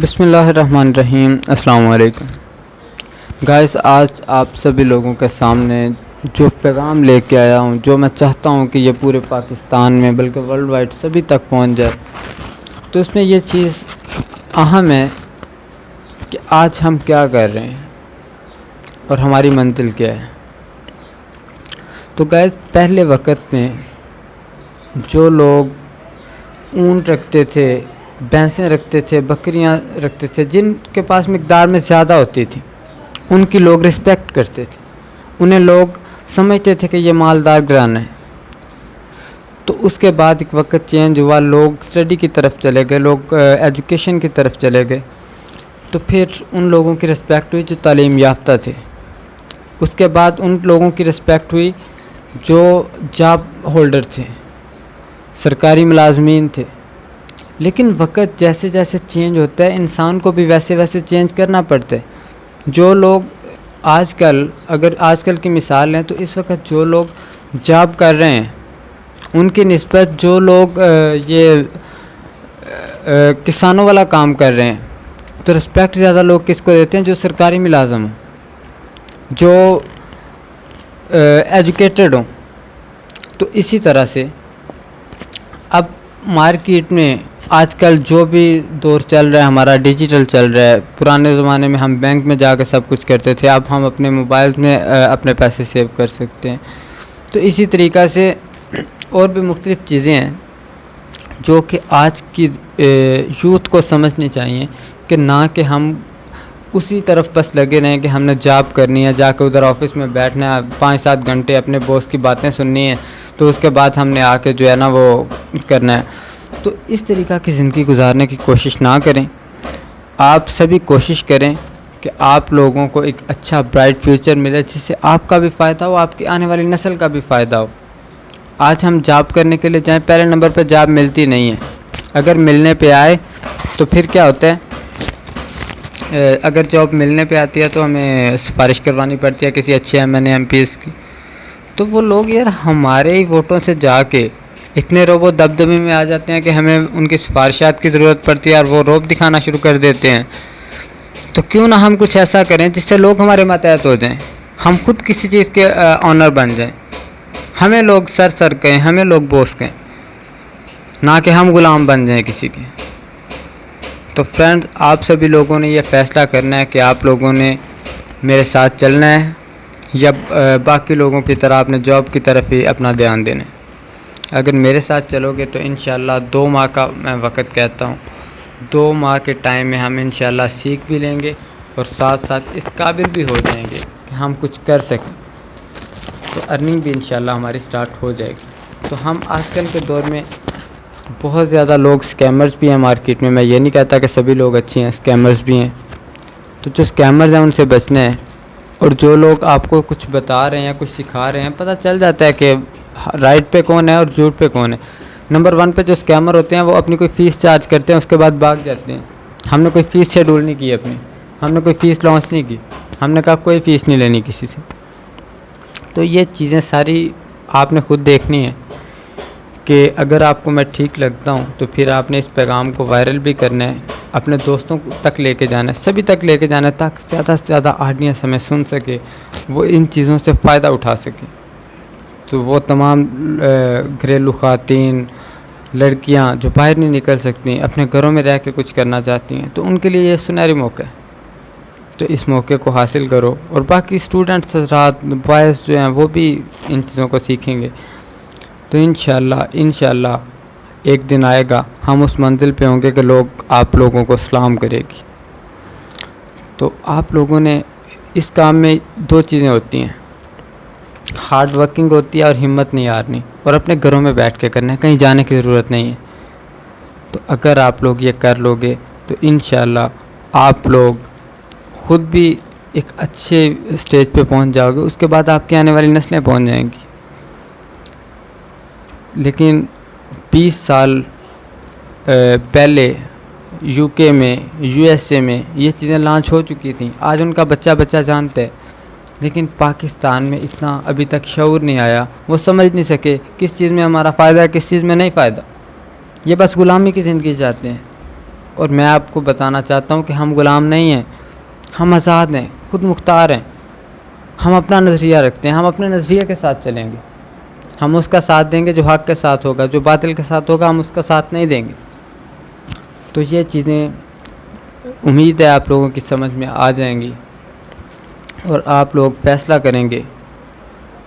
بسم اللہ الرحمن الرحیم۔ السلام علیکم گائز، آج آپ سبھی لوگوں کے سامنے جو پیغام لے کے آیا ہوں، جو میں چاہتا ہوں کہ یہ پورے پاکستان میں بلکہ ورلڈ وائڈ سبھی تک پہنچ جائے، تو اس میں یہ چیز اہم ہے کہ آج ہم کیا کر رہے ہیں اور ہماری منزل کیا ہے۔ تو گائز، پہلے وقت میں جو لوگ اونٹ رکھتے تھے، بھینسیں رکھتے تھے، بکریاں رکھتے تھے، جن کے پاس مقدار میں زیادہ ہوتی تھی، ان کی لوگ رسپیکٹ کرتے تھے، انہیں لوگ سمجھتے تھے کہ یہ مالدار گھرانا ہے۔ تو اس کے بعد ایک وقت چینج ہوا، لوگ اسٹڈی کی طرف چلے گئے، لوگ ایجوکیشن کی طرف چلے گئے، تو پھر ان لوگوں کی رسپیکٹ ہوئی جو تعلیم یافتہ تھے۔ اس کے بعد ان لوگوں کی رسپیکٹ ہوئی جو جاب ہولڈر تھے، سرکاری ملازمین تھے۔ لیکن وقت جیسے جیسے چینج ہوتا ہے، انسان کو بھی ویسے ویسے چینج کرنا پڑتا ہے۔ جو لوگ آج کل کی مثال ہیں، تو اس وقت جو لوگ جاب کر رہے ہیں، ان کی نسبت جو لوگ یہ کسانوں والا کام کر رہے ہیں، تو رسپیکٹ زیادہ لوگ کس کو دیتے ہیں؟ جو سرکاری ملازم ہوں، جو ایجوکیٹڈ ہوں۔ تو اسی طرح سے اب مارکیٹ میں آج کل جو بھی دور چل رہا ہے ہمارا، ڈیجیٹل چل رہا ہے۔ پرانے زمانے میں ہم بینک میں جا کے سب کچھ کرتے تھے، اب ہم اپنے موبائل میں اپنے پیسے سیو کر سکتے ہیں۔ تو اسی طریقہ سے اور بھی مختلف چیزیں ہیں جو کہ آج کی یوتھ کو سمجھنی چاہیے، کہ نہ کہ ہم اسی طرف بس لگے رہیں کہ ہم نے جاب کرنی ہے، جا کے ادھر آفس میں بیٹھنا ہے، 5-7 گھنٹے اپنے باس کی باتیں سننی ہیں، تو اس کے بعد ہم نے آ کے جو ہے نا وہ کرنا ہے۔ تو اس طریقہ کی زندگی گزارنے کی کوشش نہ کریں۔ آپ سبھی کوشش کریں کہ آپ لوگوں کو ایک اچھا برائٹ فیوچر ملے، جس سے آپ کا بھی فائدہ ہو، آپ کی آنے والی نسل کا بھی فائدہ ہو۔ آج ہم جاب کرنے کے لیے جائیں، پہلے نمبر پہ جاب ملتی نہیں ہے۔ اگر ملنے پہ آئے تو پھر کیا ہوتا ہے؟ اگر جاب ملنے پہ آتی ہے تو ہمیں سفارش کروانی پڑتی ہے کسی اچھے MNA MPs کی۔ تو وہ لوگ یار ہمارے ہی ووٹوں سے جا کے اتنے روب و دبدبے میں آ جاتے ہیں کہ ہمیں ان کی سفارشات کی ضرورت پڑتی ہے، اور وہ روب دکھانا شروع کر دیتے ہیں۔ تو کیوں نہ ہم کچھ ایسا کریں جس سے لوگ ہمارے ماتحت ہو جائیں، ہم خود کسی چیز کے آنر بن جائیں، ہمیں لوگ سر کہیں، ہمیں لوگ بوس کہیں، نہ کہ ہم غلام بن جائیں کسی کے۔ تو فرینڈ، آپ سبھی لوگوں نے یہ فیصلہ کرنا ہے کہ آپ لوگوں نے میرے ساتھ چلنا ہے یا باقی لوگوں کی طرح اپنے جاب کی طرف ہی اپنا دھیان دینا ہے۔ اگر میرے ساتھ چلو گے تو انشاءاللہ 2 ماہ کا میں وقت کہتا ہوں، 2 ماہ کے ٹائم میں ہم انشاءاللہ سیکھ بھی لیں گے، اور ساتھ ساتھ اس قابل بھی ہو جائیں گے کہ ہم کچھ کر سکیں۔ تو ارننگ بھی انشاءاللہ ہماری سٹارٹ ہو جائے گی۔ تو ہم آج کل کے دور میں بہت زیادہ لوگ اسکیمرز بھی ہیں مارکیٹ میں یہ نہیں کہتا کہ سبھی لوگ اچھے ہیں، اسکیمرز بھی ہیں۔ تو جو اسکیمرز ہیں ان سے بچنا ہے، اور جو لوگ آپ کو کچھ بتا رہے ہیں، کچھ سکھا رہے ہیں، پتہ چل جاتا ہے کہ رائٹ پہ کون ہے اور جھوٹ پہ کون ہے۔ نمبر 1 پہ جو اسکیمر ہوتے ہیں وہ اپنی کوئی فیس چارج کرتے ہیں، اس کے بعد بھاگ جاتے ہیں۔ ہم نے کوئی فیس شیڈول نہیں کی اپنی، ہم نے کوئی فیس لانچ نہیں کی، ہم نے کہا کوئی فیس نہیں لینی کسی سے۔ تو یہ چیزیں ساری آپ نے خود دیکھنی ہے کہ اگر آپ کو میں ٹھیک لگتا ہوں تو پھر آپ نے اس پیغام کو وائرل بھی کرنا ہے، اپنے دوستوں تک لے کے جانا ہے، سبھی تک لے کے جانا ہے، تاکہ زیادہ سے زیادہ آڈینس ہمیں سن سکے، وہ ان چیزوں سے فائدہ اٹھا سکے۔ تو وہ تمام گھریلو خواتین، لڑکیاں جو باہر نہیں نکل سکتی، اپنے گھروں میں رہ کے کچھ کرنا چاہتی ہیں، تو ان کے لیے یہ سنہری موقع ہے۔ تو اس موقع کو حاصل کرو، اور باقی اسٹوڈنٹس حضرات، بوائز جو ہیں وہ بھی ان چیزوں کو سیکھیں گے۔ تو انشاءاللہ ایک دن آئے گا ہم اس منزل پہ ہوں گے کہ لوگ آپ لوگوں کو سلام کرے گی۔ تو آپ لوگوں نے اس کام میں 2 چیزیں ہوتی ہیں، ہارڈ ورکنگ ہوتی ہے اور ہمت نہیں ہارنی، اور اپنے گھروں میں بیٹھ کے کرنا ہے، کہیں جانے کی ضرورت نہیں ہے۔ تو اگر آپ لوگ یہ کر لو گے تو انشاءاللہ آپ لوگ خود بھی ایک اچھے سٹیج پہ پہنچ جاؤ گے، اس کے بعد آپ کی آنے والی نسلیں پہنچ جائیں گی۔ لیکن 20 سال پہلے UK میں، USA میں یہ چیزیں لانچ ہو چکی تھیں، آج ان کا بچہ جانتا ہے، لیکن پاکستان میں اتنا ابھی تک شعور نہیں آیا، وہ سمجھ نہیں سکے کس چیز میں ہمارا فائدہ ہے، کس چیز میں نہیں فائدہ۔ یہ بس غلامی کی زندگی چاہتے ہیں۔ اور میں آپ کو بتانا چاہتا ہوں کہ ہم غلام نہیں ہیں، ہم آزاد ہیں، خود مختار ہیں، ہم اپنا نظریہ رکھتے ہیں، ہم اپنے نظریے کے ساتھ چلیں گے، ہم اس کا ساتھ دیں گے جو حق کے ساتھ ہوگا، جو باطل کے ساتھ ہوگا ہم اس کا ساتھ نہیں دیں گے۔ تو یہ چیزیں امید ہے آپ لوگوں کی سمجھ میں آ جائیں گی، اور آپ لوگ فیصلہ کریں گے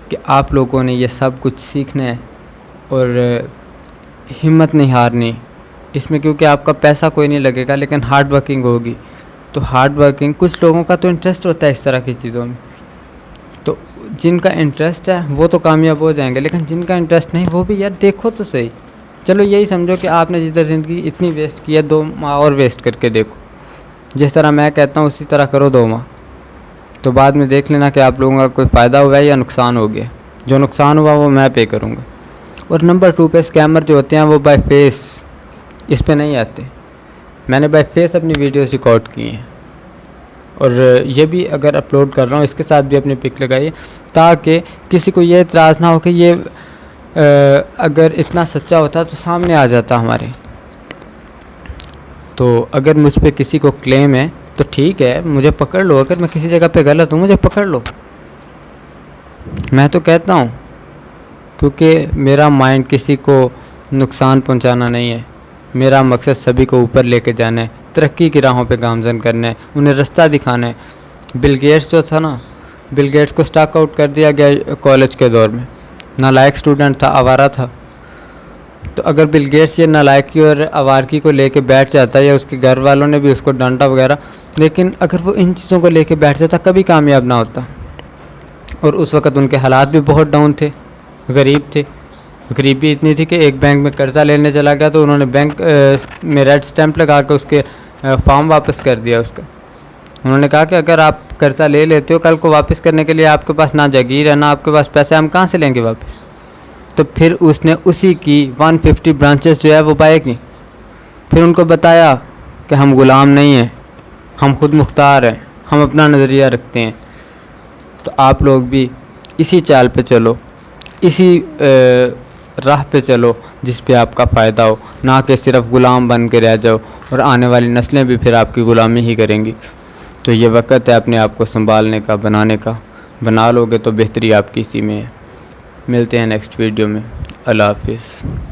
کہ آپ لوگوں نے یہ سب کچھ سیکھنا ہے، اور ہمت نہیں ہارنی اس میں، کیونکہ آپ کا پیسہ کوئی نہیں لگے گا لیکن ہارڈ ورکنگ ہوگی۔ تو ہارڈ ورکنگ، کچھ لوگوں کا تو انٹرسٹ ہوتا ہے اس طرح کی چیزوں میں، تو جن کا انٹرسٹ ہے وہ تو کامیاب ہو جائیں گے، لیکن جن کا انٹرسٹ نہیں وہ بھی یار دیکھو تو صحیح۔ چلو یہی سمجھو کہ آپ نے جدھر زندگی اتنی ویسٹ کی ہے، 2 ماہ اور ویسٹ کر کے دیکھو، جس طرح میں کہتا ہوں اسی طرح کرو 2 ماہ، تو بعد میں دیکھ لینا کہ آپ لوگوں کا کوئی فائدہ ہوا ہے یا نقصان ہو گیا۔ جو نقصان ہوا وہ میں پے کروں گا۔ اور نمبر 2 پہ اسکیمر جو ہوتے ہیں وہ بائی فیس اس پہ نہیں آتے۔ میں نے بائی فیس اپنی ویڈیوز ریکارڈ کی ہیں، اور یہ بھی اگر اپلوڈ کر رہا ہوں اس کے ساتھ بھی اپنی پک لگائیے، تاکہ کسی کو یہ اعتراض نہ ہو کہ یہ اگر اتنا سچا ہوتا تو سامنے آ جاتا ہمارے۔ تو اگر مجھ پہ کسی کو کلیم ہے تو ٹھیک ہے، مجھے پکڑ لو، اگر میں کسی جگہ پہ غلط ہوں مجھے پکڑ لو، میں تو کہتا ہوں، کیونکہ میرا مائنڈ کسی کو نقصان پہنچانا نہیں ہے، میرا مقصد سبھی کو اوپر لے کے جانا ہے، ترقی کی راہوں پہ گامزن کرنا ہے، انہیں رستہ دکھانا ہے۔ بل گیٹس جو تھا نا، بل گیٹس کو سٹاک آؤٹ کر دیا گیا کالج کے دور میں، نالائق اسٹوڈنٹ تھا، آوارہ تھا۔ تو اگر بل گیٹس یہ نالائقی اور آوارگی کو لے کے بیٹھ جاتا، یا اس کے گھر والوں نے بھی اس کو ڈانٹا وغیرہ، لیکن اگر وہ ان چیزوں کو لے کے بیٹھ جاتا کبھی کامیاب نہ ہوتا۔ اور اس وقت ان کے حالات بھی بہت ڈاؤن تھے، غریب تھے، غریبی اتنی تھی کہ ایک بینک میں قرضہ لینے چلا گیا تو انہوں نے بینک میں ریڈ سٹیمپ لگا کے اس کے فارم واپس کر دیا اس کا۔ انہوں نے کہا کہ اگر آپ قرضہ لے لیتے ہو، کل کو واپس کرنے کے لیے آپ کے پاس نہ جاگیر ہے، نہ آپ کے پاس پیسے، ہم کہاں سے لیں گے واپس؟ تو پھر اس نے اسی کی 150 برانچز جو ہے وہ بائے کی، پھر ان کو بتایا کہ ہم غلام نہیں ہیں، ہم خود مختار ہیں، ہم اپنا نظریہ رکھتے ہیں۔ تو آپ لوگ بھی اسی چال پہ چلو، اسی راہ پہ چلو جس پہ آپ کا فائدہ ہو، نہ کہ صرف غلام بن کے رہ جاؤ، اور آنے والی نسلیں بھی پھر آپ کی غلامی ہی کریں گی۔ تو یہ وقت ہے اپنے آپ کو سنبھالنے کا، بنانے کا، بنا لو گے تو بہتری آپ کی اسی میں ہے۔ ملتے ہیں نیکسٹ ویڈیو میں، اللہ حافظ۔